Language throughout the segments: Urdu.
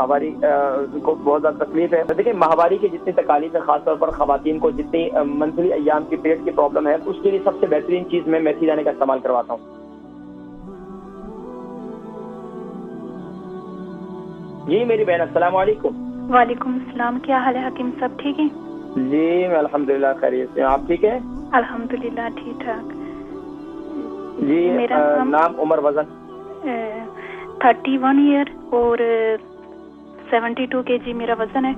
ماہواری کو بہت زیادہ تکلیف ہے. دیکھیں ماہواری کی جتنی تکالیف ہے خاص طور پر خواتین کو جتنی منزلی ایام کی پیٹ کی پرابلم ہے اس کے لیے سب سے بہترین چیز میں میتھی دانے کا استعمال کرواتا ہوں. جی میری بہن السلام علیکم. وعلیکم السلام. کیا حال ہے حکیم صاحب؟ ٹھیک ہے جی میں الحمدللہ خیریت سے ہوں. آپ ٹھیک ہیں؟ الحمدللہ ٹھیک ٹھاک. جی میرا نام عمر وزن 31 ایئر اور 72 kg میرا وزن ہے.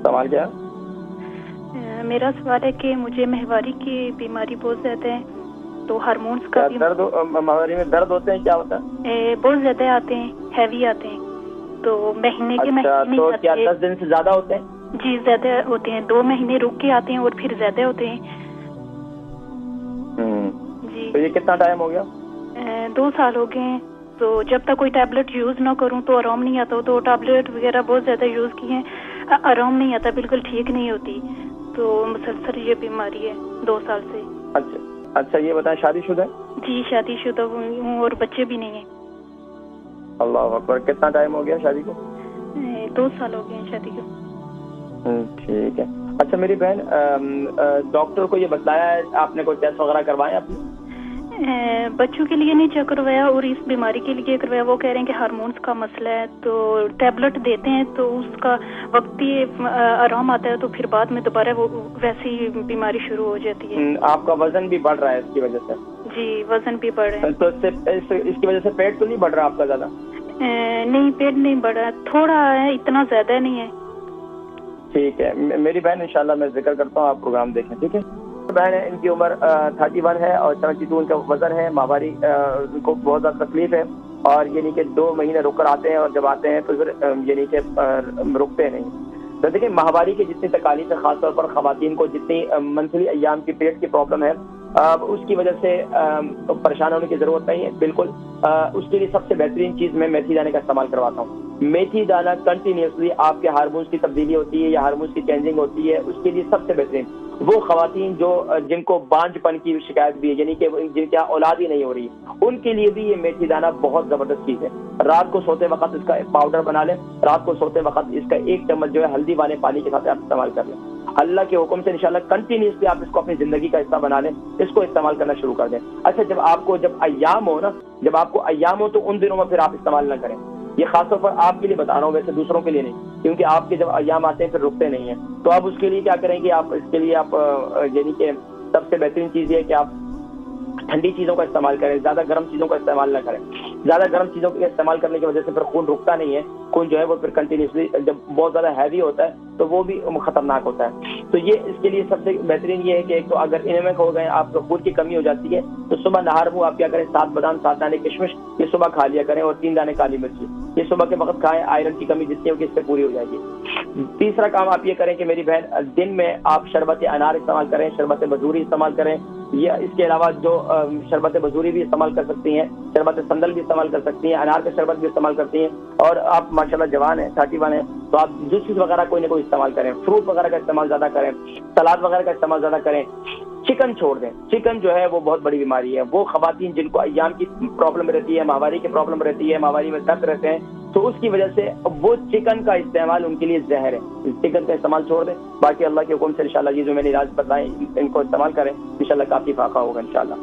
سوال کیا؟ میرا سوال ہے کہ مجھے ماہواری کی بیماری بہت زیادہ ہے تو ہارمونز کا بھی درد ماہواری میں درد ہوتے ہیں؟ کیا ہوتا ہے؟ بہت زیادہ آتے ہیں, ہیوی آتے ہیں تو مہینے کے مہینے. تو کیا 10 دن سے زیادہ ہوتے ہیں؟ جی زیادہ ہوتے ہیں, 2 مہینے رک کے آتے ہیں اور پھر زیادہ ہوتے ہیں. جی تو یہ کتنا ٹائم ہو گیا؟ 2 سال ہو گئے ہیں. تو جب تک کوئی ٹیبلٹ یوز نہ کروں تو آرام نہیں آتا. تو ٹیبلٹ وغیرہ بہت زیادہ یوز کی ہیں, آرام نہیں آتا, بالکل ٹھیک نہیں ہوتی. تو مسلسل یہ بیماری ہے 2 سال سے. اچھا یہ بتائیں شادی شدہ ہے؟ جی شادی شدہ ہوں اور بچے بھی نہیں ہیں. اللہ اکبر. کتنا ٹائم ہو گیا شادی کو؟ 2 سال ہو گئے ہیں شادی کو. ٹھیک ہے. اچھا میری بہن ڈاکٹر کو یہ بتایا ہے آپ نے کوئی ٹیسٹ وغیرہ کروائے آپ نے؟ بچوں کے لیے نہیں چیک کروایا اور اس بیماری کے لیے کروایا. وہ کہہ رہے ہیں کہ ہارمونز کا مسئلہ ہے تو ٹیبلٹ دیتے ہیں تو اس کا وقتی آرام آتا ہے تو پھر بعد میں دوبارہ وہ ویسی بیماری شروع ہو جاتی ہے. آپ کا وزن بھی بڑھ رہا ہے اس کی وجہ سے؟ جی وزن بھی بڑھ رہا ہے. تو اس کی وجہ سے پیٹ تو نہیں بڑھ رہا آپ کا زیادہ؟ نہیں پیٹ نہیں بڑھ رہا, تھوڑا ہے, اتنا زیادہ نہیں ہے. ٹھیک ہے میری بہن انشاءاللہ میں ذکر کرتا ہوں, آپ پروگرام دیکھیں. ٹھیک ہے بہن ان کی عمر 31 ہے اور 72 ان کا وزن ہے. ماہواری کو بہت زیادہ تکلیف ہے اور یعنی کہ 2 مہینے رک کر آتے ہیں اور جب آتے ہیں تو پھر یعنی کہ رکتے نہیں. تو دیکھیں ماہواری کی جتنی تکالیف ہے خاص طور پر خواتین کو جتنی منزلی ایام کی پیٹ کی پرابلم ہے اس کی وجہ سے پریشان ہونے کی ضرورت نہیں ہے. بالکل اس کے لیے سب سے بہترین چیز میں میتھی دانے کا استعمال کرواتا ہوں. میتھی دانہ کنٹینیوسلی آپ کے ہارمونز کی تبدیلی ہوتی ہے یا ہارمونز کی چینجنگ ہوتی ہے, اس کے لیے سب سے بہترین وہ خواتین جن کو بانجھ پن کی شکایت بھی ہے, یعنی کہ جن کی اولاد ہی نہیں ہو رہی, ان کے لیے بھی یہ میتھی دانہ بہت زبردست چیز ہے. رات کو سوتے وقت اس کا پاؤڈر بنا لیں, رات کو سوتے وقت اس کا 1 چمچ جو ہے ہلدی والے پانی کے ساتھ آپ استعمال کر لیں. اللہ کے حکم سے انشاءاللہ کنٹینیوسلی آپ اس کو اپنی زندگی کا حصہ بنا لیں, اس کو استعمال کرنا شروع کر دیں. اچھا جب ایام ہو نا, جب آپ کو ایام ہو تو ان دنوں میں پھر آپ استعمال نہ کریں. یہ خاص طور پر آپ کے لیے بتا رہا ہوں, ویسے دوسروں کے لیے نہیں, کیونکہ آپ کے جب ایام آتے ہیں پھر رکتے نہیں ہیں. تو آپ اس کے لیے کیا کریں گے, آپ اس کے لیے آپ یعنی کہ سب سے بہترین چیز یہ ہے کہ آپ ٹھنڈی چیزوں کا استعمال کریں, زیادہ گرم چیزوں کا استعمال نہ کریں. زیادہ گرم چیزوں کا استعمال کرنے کی وجہ سے پھر خون رکتا نہیں ہے. خون جو ہے وہ پھر کنٹینیوسلی جب بہت زیادہ ہیوی ہوتا ہے تو وہ بھی خطرناک ہوتا ہے. تو یہ اس کے لیے سب سے بہترین یہ ہے کہ ایک تو اگر انیمک ہو گئے, آپ کو خون کی کمی ہو جاتی ہے, تو صبح نہار منہ آپ کیا کریں, 7 بادام 7 دانے کشمش یہ صبح کھا لیا کریں اور 3 دانے کالی مرچی یہ صبح کے وقت کھائیں. آئرن کی کمی جتنی ہوگی اس سے پوری ہو جائے گی. تیسرا کام آپ یہ کریں کہ میری بہن دن میں آپ شربت انار استعمال کریں, شربت بزوری استعمال کریں. یہ اس کے علاوہ جو شربت بزوری بھی استعمال کر سکتی ہیں, شربت سندل بھی استعمال کر سکتی ہیں, انار کا شربت بھی استعمال کرتی ہیں. اور آپ ماشاءاللہ جوان ہیں, 31 ہیں, تو آپ جوسز وغیرہ کوئی نہ کوئی استعمال کریں. فروٹ وغیرہ کا استعمال زیادہ کریں, سلاد وغیرہ کا استعمال زیادہ کریں. چکن چھوڑ دیں. چکن جو ہے وہ بہت بڑی بیماری ہے. وہ خواتین جن کو ایام کی پرابلم رہتی ہے, ماہواری کی پرابلم رہتی ہے, ماہواری میں درد رہتے ہیں, تو اس کی وجہ سے وہ چکن کا استعمال ان کے لیے زہر ہے. چکن کا استعمال چھوڑ دیں. باقی اللہ کے حکم سے انشاءاللہ یہ جو میں نے علاج بتائے ان کو استعمال کریں, انشاءاللہ کافی فائدہ ہوگا انشاءاللہ.